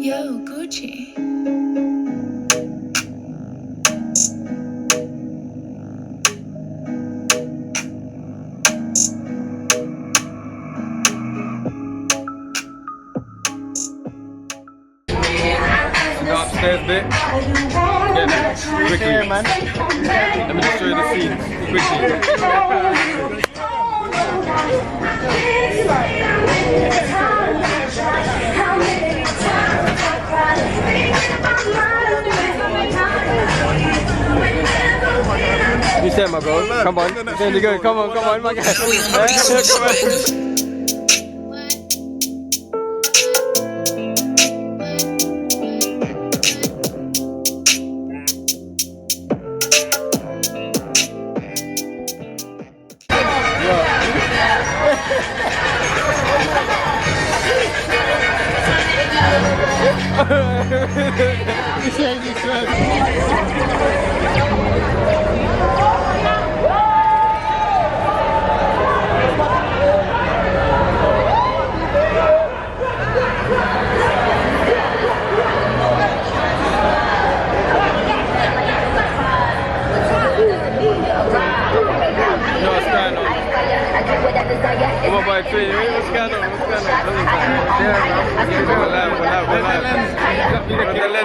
Yo, Gucci. Upstairs bit. Get it quickly. Man. Let me just show you the scenes quickly. You said, my bro. Come on. There you go. Come on, my guy. Come on. Come on, boy, three. What's going on?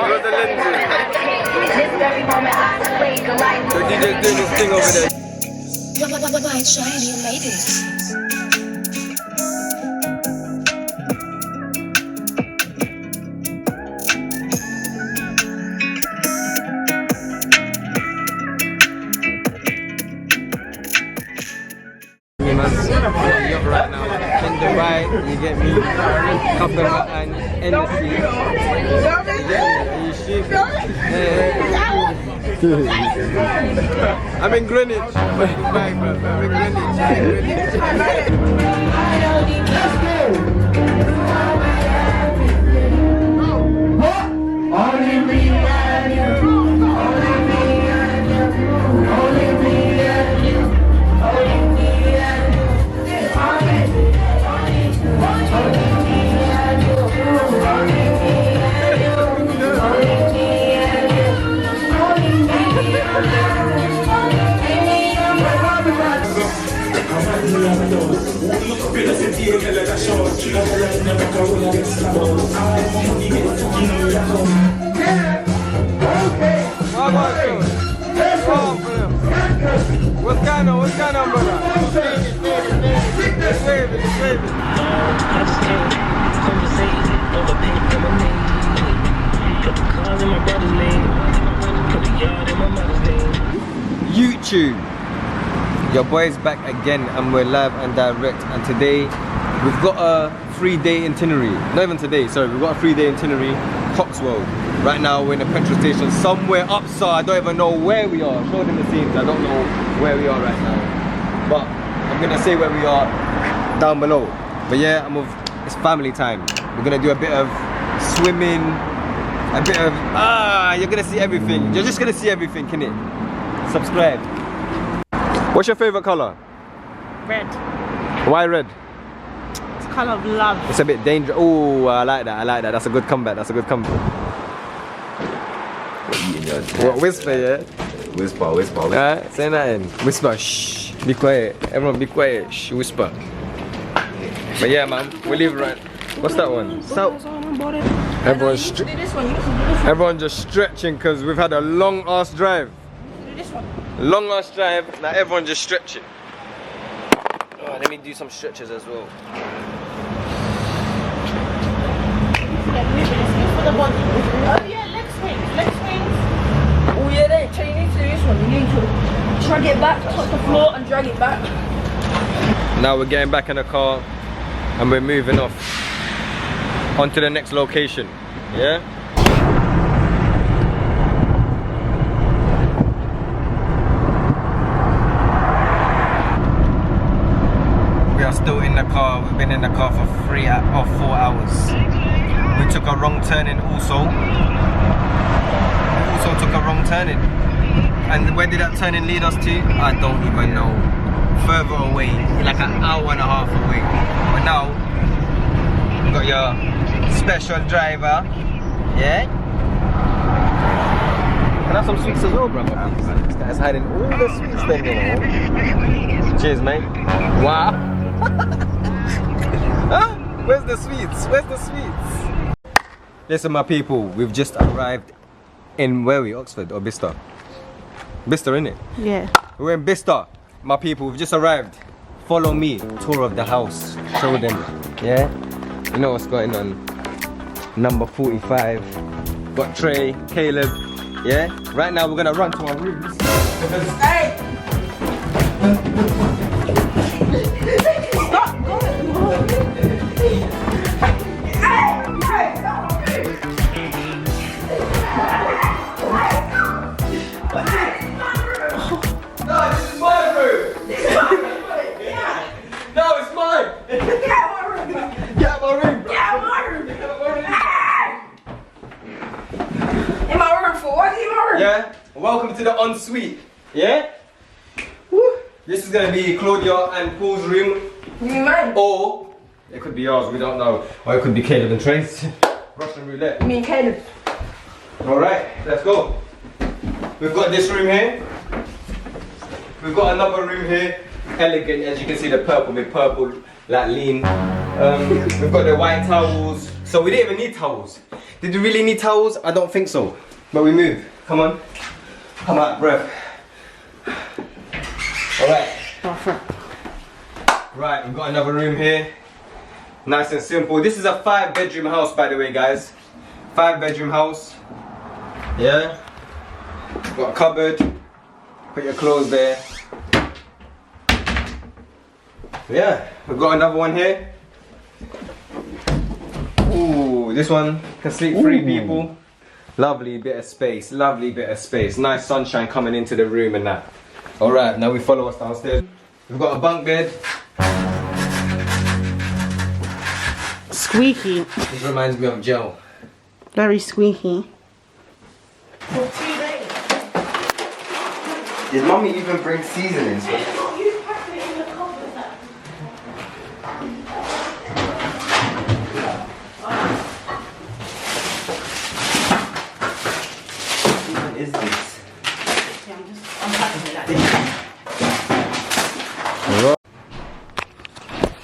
What's the lens? So DJ's doing this thing over there. Why shiny ladies? Right now in Dubai, you get me, couple and NC. I'm in Greenwich. I'm in What's going on, brother? YouTube, your boy's back again and we're live and direct, and today we've got a 3-day itinerary. Not even today, sorry, we've got a 3-day itinerary, Cotswold. Right now we're in a petrol station somewhere up, so I don't even know where we are. Show them the scenes, I don't know where we are right now. But I'm gonna say where we are down below. But yeah, it's family time. We're gonna do a bit of swimming, a bit of, you're gonna see everything. You're just gonna see everything, innit? Subscribe. What's your favorite color? Red. Why red? It's the color of love. It's a bit dangerous. Oh, I like that. That's a good comeback. What, whisper, yeah? Whisper. Say nothing. Whisper, shh. Be quiet. Everyone be quiet. Shh, whisper. But yeah, man, we leave right. What's that one? So, everyone's just stretching because we've had a long ass drive. Long ass drive. Now everyone's just stretching. Oh, let me do some stretches as well. Oh yeah, leg swings. Oh yeah, you need to do this one. You need to drag it back, touch the floor and drag it back. Now we're getting back in the car and we're moving off onto the next location. Yeah? We are still in the car. We've been in the car for 4 hours. We took a wrong turning also. Took a wrong turning. And where did that turning lead us to? I don't even know. Further away, like an hour and a half away. But now, we got your special driver, Yeah? Can I have some sweets as well, brother? This guy's hiding all the sweets then, you know. Cheers, mate. Wow. Huh? Where's the sweets? Where's the sweets? Listen, my people, we've just arrived in where are we? Oxford or Bicester? Bicester, innit? Yeah. We're in Bicester, my people. We've just arrived. Follow me. Tour of the house. Show them. Yeah? You know what's going on. Number 45. Got Trey, Caleb. Yeah? Right now we're gonna run to our rooms. Hey! Stop going! No, this is my room! No, it's mine! Get out my room! Get out my room! Get out my room! In my room for what? In my room? Yeah? Welcome to the ensuite. Yeah? Woo. This is gonna be Claudia and Paul's room. You mean mine? Or it could be yours, we don't know. Or it could be Caleb and Trey's. Russian roulette. Me and Caleb. Alright, let's go. We've got this room here. We've got another room here. Elegant, as you can see, the purple with purple, like lean. We've got the white towels. So we didn't even need towels. Did we really need towels? I don't think so. But we move. Come on. Come out, breath. Alright. Right, we've got another room here. Nice and simple. This is a 5-bedroom house, by the way, guys. 5-bedroom house. Yeah. Got a cupboard. Put your clothes there. Yeah, we've got another one here. Ooh, this one can sleep 3 people. Lovely bit of space, lovely bit of space. Nice sunshine coming into the room and that. Alright, now we follow us downstairs. We've got a bunk bed. Squeaky. This reminds me of Joe. Very squeaky. Did mommy even bring seasonings? What is this?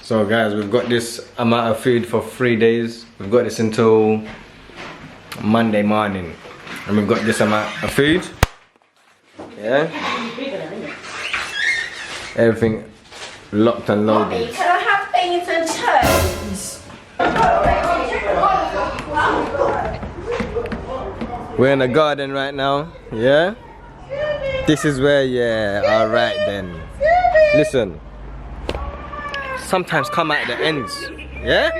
So guys, we've got this amount of food for 3 days. We've got this until Monday morning. And we've got this amount of food. Yeah? Everything locked and loaded. Can I have beans and toast? We're in the garden right now. Yeah? This is where, yeah, alright then. Listen. Sometimes come at the ends. Yeah?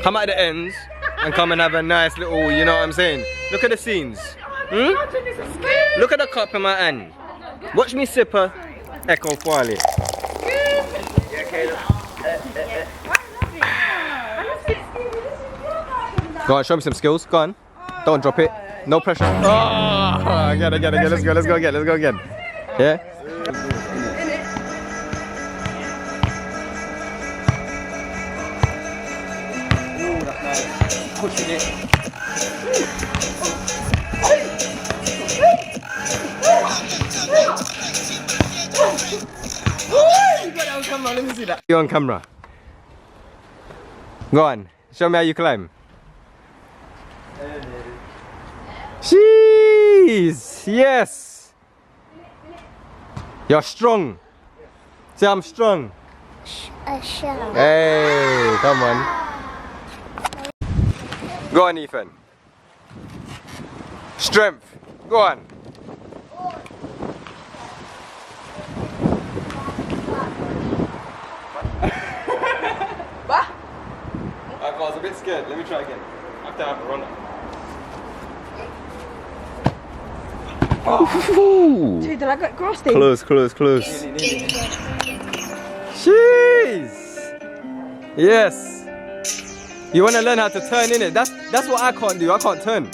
Come at the ends and come and have a nice little, you know what I'm saying? Look at the scenes. Hmm? Look at the cup in my hand. Watch me sip a Echo Farley. Go on, show me some skills. Go on. Don't drop it. No pressure. Oh, again. Let's go again. Yeah? Ooh, that's nice. Pushing it. Let me see that. You on camera. Go on. Show me how you climb. Jeez. Yes. You're strong. Say I'm strong. Hey, come on. Go on, Ethan. Strength. Go on. I was a bit scared. Let me try again. After I have a run. Oh. Dude, did I get crusty? Close. Jeez. Yes. You want to learn how to turn in it. That's what I can't do. I can't turn.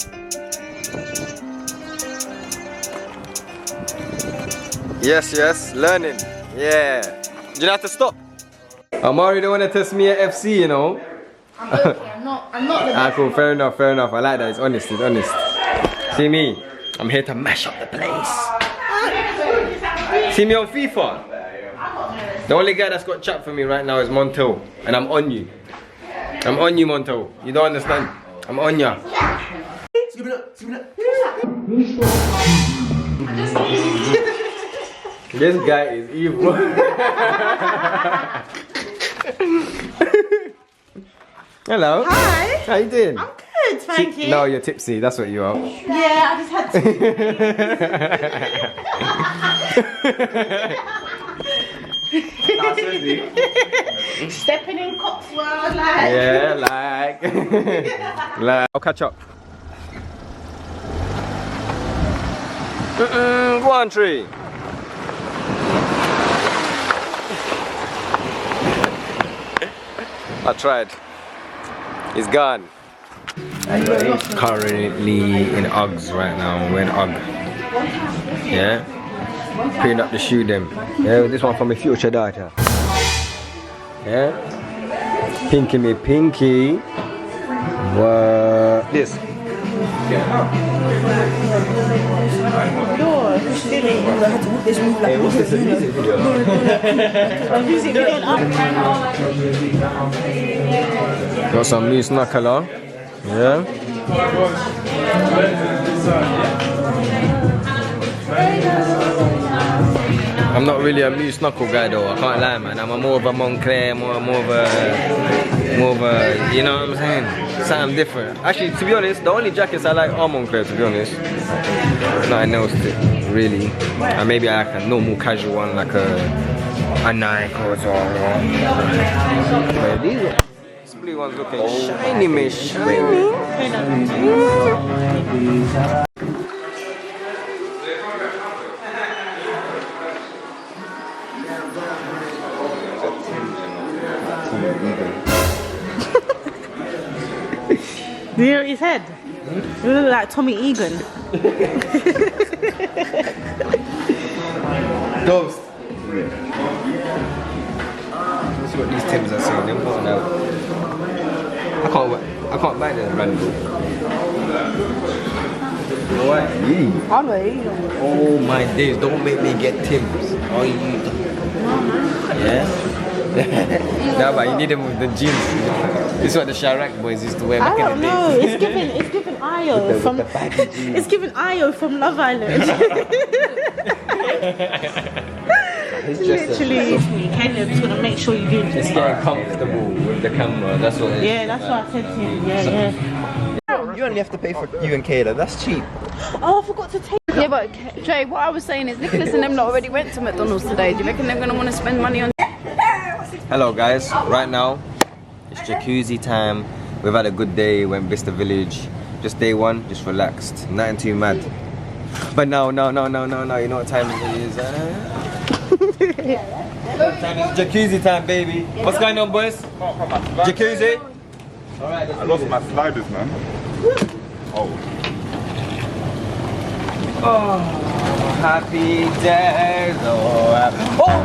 Yes. Learning. Yeah. You don't have to stop. Amari don't want to test me at FC, you know. I'm not the Ah, cool. Fair enough. Fair enough. I like that. It's honest. It's honest. See me? I'm here to mash up the place. See me on FIFA? The only guy that's got chat for me right now is Montel, and I'm on you. I'm on you, Montel. You don't understand? I'm on ya. This guy is evil. Hello. Hi. How you doing? I'm good, thank you. No, you're tipsy. That's what you are. Yeah, I just had to. Stepping in Cotswold, like. Yeah, like. Like. I'll catch up. Go on, tree. I tried. He's gone. Currently in Uggs right now. We're in Ugg. Yeah. Putting up the shoe them. Yeah, this one from my future daughter. Yeah. Pinky me pinky. What? This. Hey, what's this? A music video? Got some new knuckler. Yeah. I'm not really a moose knuckle guy though, I can't lie, man. I'm more of a Montclair, more of a, you know what I'm saying? Something different. Actually, to be honest, the only jackets I like are Montclair, to be honest. Nothing else really. And maybe I like a normal casual one, like a Nike or something. But these blue one's looking shiny, man, shiny. Do you know his head? You look like Tommy Egan. Ghost. Let's see what these Timbs are saying. Them going out. I can't buy them random. What? Oh my days! Don't make me get Timbs. Oh you. Yeah. No, but you need them with the jeans. This is what the Chirac boys used to wear back in the day. I don't know. It's giving Io from. It's giving Io from Love Island. Literally, Caleb's gonna make sure you do it. It's getting comfortable with the camera. That's what. Yeah, that's what I said to him. Yeah. You only have to pay for you and Kayla, that's cheap. Oh, I forgot to take. Yeah, but Jay, what I was saying is Nicholas and them lot already went to McDonald's today. Do you reckon they're going to want to spend money on... Hello guys, right now it's jacuzzi time. We've had a good day, went BICESTER Village. Just day one, just relaxed, nothing too mad. But no, you know what time it is? Jacuzzi time, baby. What's going on, boys? Jacuzzi? I lost my sliders, man. Oh. Oh, happy days. Oh!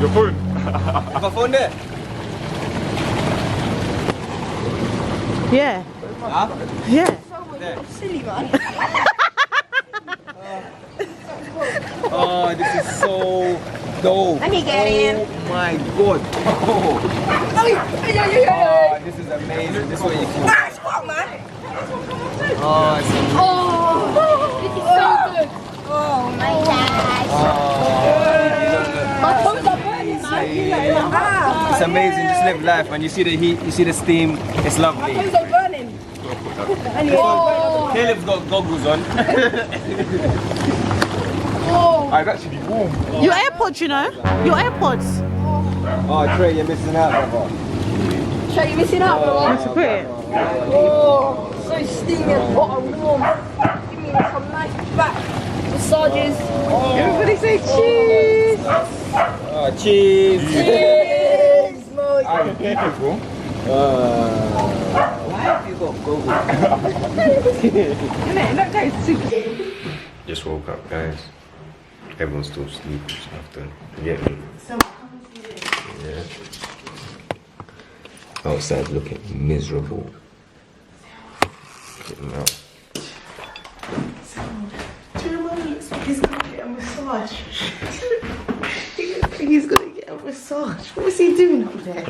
Your phone. My phone there? Yeah. Huh? Yeah. There. Silly man. Oh, this is so dope. Let me get in. Oh my god. Oh, this is amazing. This is what you can. That's hot, man. Oh, it's amazing. This is so good. Oh my gosh. My toes are burning, man. It's amazing. Just live life, man. You see the heat, you see the steam. It's lovely. My toes are burning. Caleb's got goggles on. I'd actually be warm. Your AirPods, you know? Your AirPods. Oh, Trey, you're missing out, brother. Show you missing out, bro. That's great. Oh, so steamy and hot and warm. Give me some nice back massages. Everybody say cheese. Oh, cheese. Cheese, mate. I'm beautiful. Why have you got goggles? That guy's super. Just woke up, guys. Everyone's still sleeping after. You get me? Yeah. outside looking miserable. Getting out. He's gonna get a massage. He looks like he's gonna get a massage. What is he doing up there?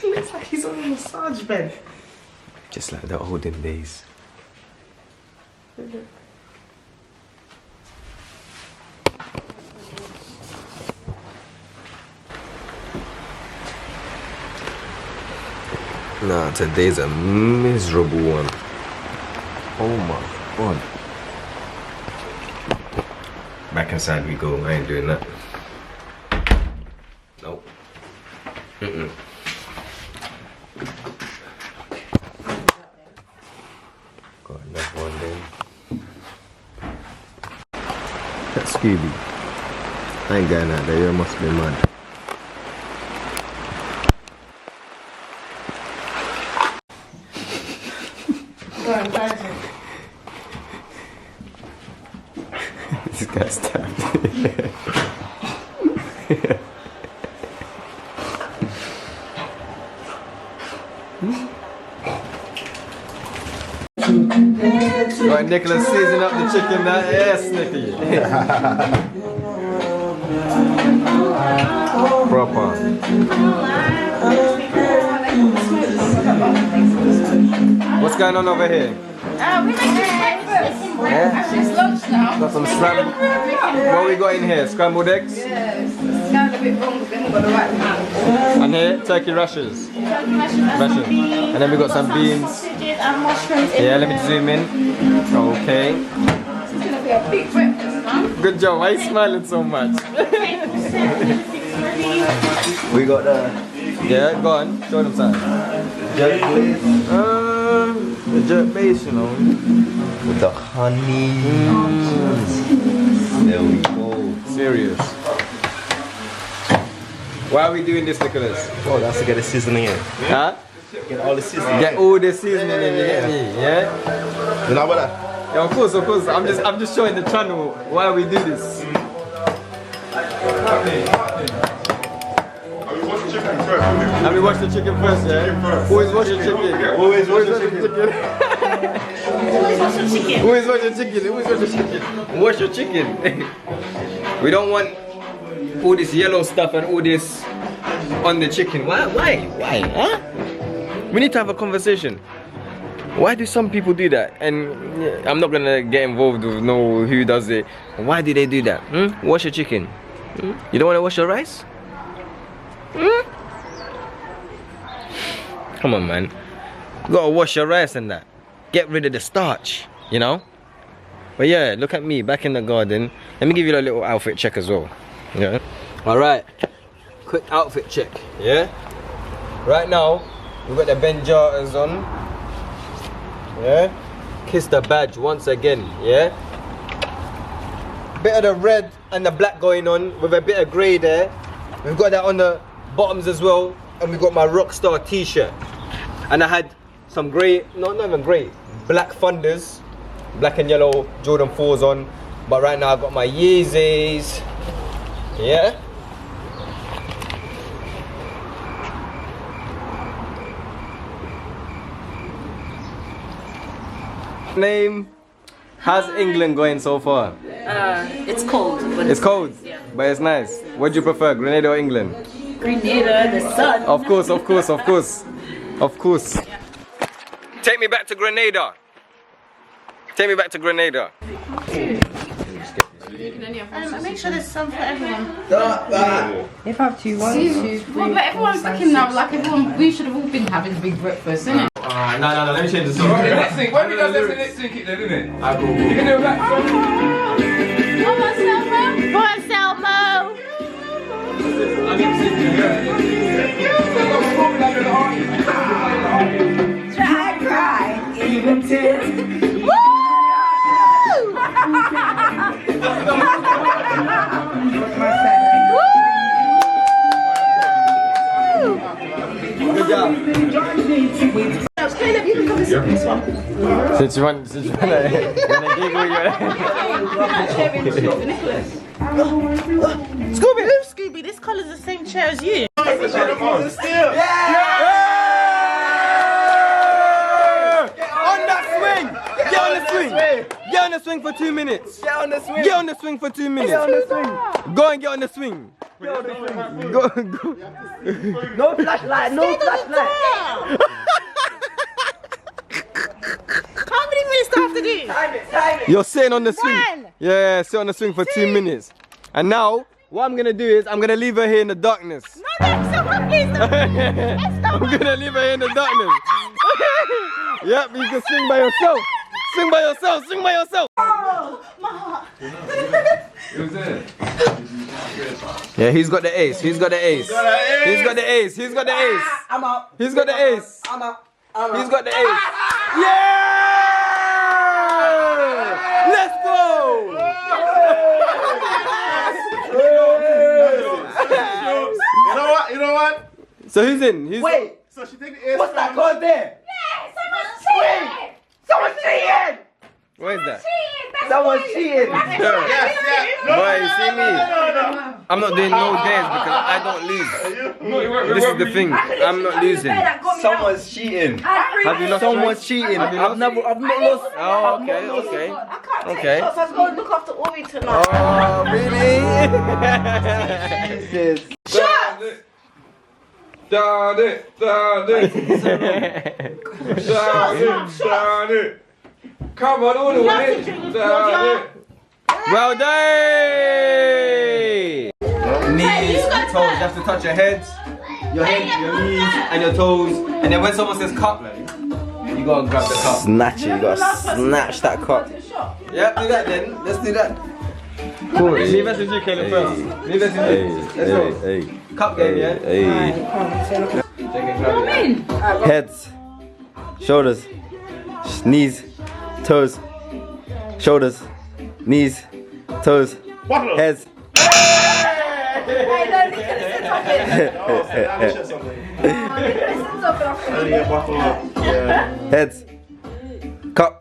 He looks like he's on a massage bed. Just like the olden days. Nah, today's a miserable one. Oh my god. Back inside we go. I ain't doing that. Nope. Got another one then. That's Scooby. I ain't going out there. You must be mad. This guy's tapped. Right, Nicholas, season up the chicken that yes, Nicky. Proper. What's going on over here? We're making breakfast. Yeah? Actually, it's lunch now. Got some scrambled. What we got in here? Scrambled eggs? Yes. It's kind of a bit wrong because we haven't got the right amount. And here, turkey rashers. Turkey rashers and some beans. And then we got some beans. Sausages and mushrooms in Yeah, let me there. zoom in. Okay. It's going to be a big breakfast, man. Good job. Why are you smiling so much? We got the Yeah, go on. Show them something. jerk base The jerk base, you know. with the honey. There we go. Serious. Why are we doing this, Nicholas? Oh, that's to get the seasoning in. Huh? Get all the seasoning. Get all the seasoning in, you get me? Yeah? You know what that? Yeah, of course. I'm just showing the channel why we do this. I will wash the chicken first, innit? Let me wash the chicken first, yeah? Always wash your chicken. Always wash the chicken. Always wash your chicken. Always wash your chicken. Always wash your chicken. Wash your chicken. We don't want all this yellow stuff and all this on the chicken. Why? Huh? We need to have a conversation. Why do some people do that? And yeah, I'm not gonna get involved with no who does it. Why do they do that? Wash your chicken. You don't want to wash your rice? Come on, man. You gotta wash your rice and that. Get rid of the starch, you know? But yeah, look at me back in the garden. Let me give you a little outfit check as well. Yeah. Alright. Quick outfit check. Yeah? Right now, we've got the Benjatas on. Yeah? Kiss the badge once again. Yeah? Bit of the red and the black going on with a bit of grey there. We've got that on the bottoms as well. And we've got my Rockstar t-shirt. And I had some grey, no, not even grey, black Thunders, black and yellow Jordan 4s on. But right now I've got my Yeezys. Yeah? Name? How's England going so far? It's cold. But It's cold, yeah. but it's nice. What do you prefer, Grenada or England? Grenada, the sun. Of course. Take me back to Grenada. Take me back to Grenada. Make sure there's some for everyone. If I have two, one, two, Well, but everyone's looking now like everyone. We should have all been having a big breakfast, innit? No, let me change the song. When we go listen it, sync it then, innit? You can do that. Poor Selmo. Good job. Caleb, you can come and sit this one. Since you want to giggle, Scooby, this colour's the same chair as you. Still. On that swing! Get on the swing! Get on the swing for 2 minutes! Get on the swing. Get on the swing for 2 minutes! Get on the swing. Go and get on the swing! Go. No flashlight. No flashlight. How many minutes do I have to do? Time it. You're sitting on the swing. One. Yeah, sit on the swing for 2 minutes. And now, what I'm gonna do is I'm gonna leave her here in the darkness. No, that's so please. I'm gonna leave her here in the darkness. Yep, you can swing by yourself. Swing by yourself. Swing by yourself. Yeah, he's got the ace. He's got the ace. He's got the ace. He's got the ace. I'm out. He's got the ace. I'm out. He's got the ace. Yeah! Let's go! You know what? So who's in? He's Wait. So she take the air. What's that called there? Someone's cheating. Where is that? Someone's cheating. Boy, you see me? I'm not doing no dares because I don't lose. This is the thing. I'm not losing. Someone's cheating. Have you lost? Someone's cheating. I've not lost. Oh, okay. Okay. I was going to look after Ori tonight. Oh, really? Jesus. Down it. Come on, all the way. Down it. Well done! Knees and toes. You have to touch your head, your knees, and your toes. And then when someone says cup, you go and grab the cup. Snatch it. You gotta snatch that cup. Yeah, do that then. Let's do that. Cool. Leave us with you, Caleb, first. Leave us with you. Let's go. Cup game, yeah? Heads, shoulders, knees, toes, shoulders, knees, toes, heads. Heads, cup.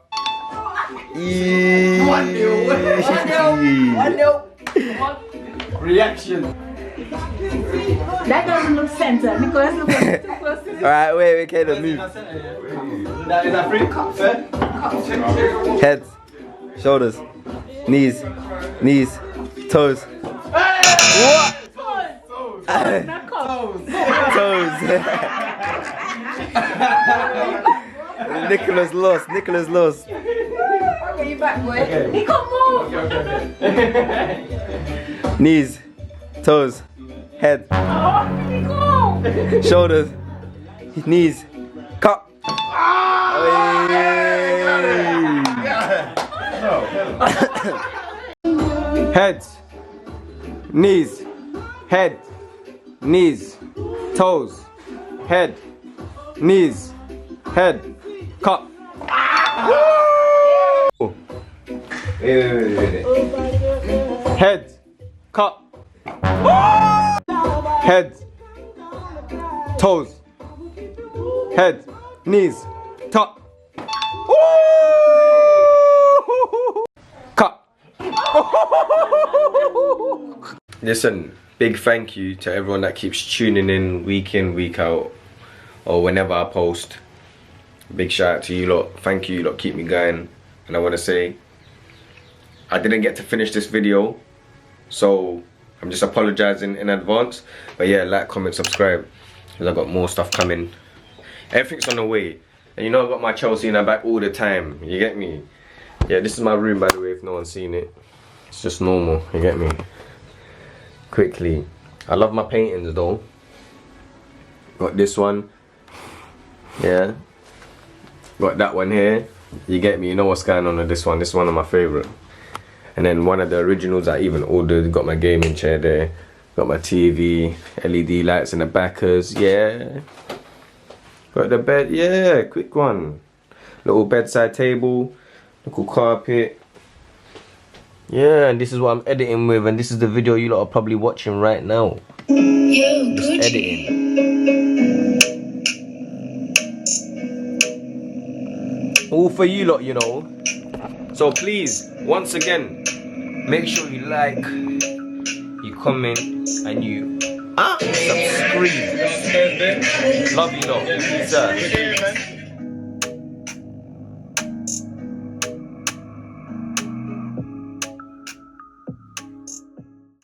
Reaction. That doesn't look center because look too close to this. Alright, wait, Caleb, move. Is that free? Fair? Heads, shoulders, knees, toes. What? Toes. Nicholas lost. Okay, you back, boy. He can't move. Knees, toes, head, shoulders, knees, cup. Heads, knees, head, knees, toes, head, knees, head, cup. Wait. Head, cup. Head, toes, head, knees, top. Cup. Listen, big thank you to everyone that keeps tuning in, week out, or whenever I post. Big shout out to you lot. Thank you, you lot keep me going. And I want to say, I didn't get to finish this video, so I'm just apologizing in advance. But yeah, like, comment, subscribe, because I got more stuff coming. Everything's on the way. And you know I got my Chelsea in the back all the time. You get me? Yeah, this is my room, by the way, if no one's seen it. It's just normal, you get me? Quickly. I love my paintings though. Got this one. Yeah. Got that one here. You get me? You know what's going on with this one. This is one of my favorite. And then one of the originals I even ordered. Got my gaming chair there. Got my TV. LED lights in the backers. Yeah. Got the bed. Yeah, quick one. Little bedside table. Little carpet. Yeah, and this is what I'm editing with. And this is the video you lot are probably watching right now. Yo, Just Gucci. editing. All for you lot, you know. So please, once again, make sure you like, you comment, and you Subscribe. Love you lot. Peace out.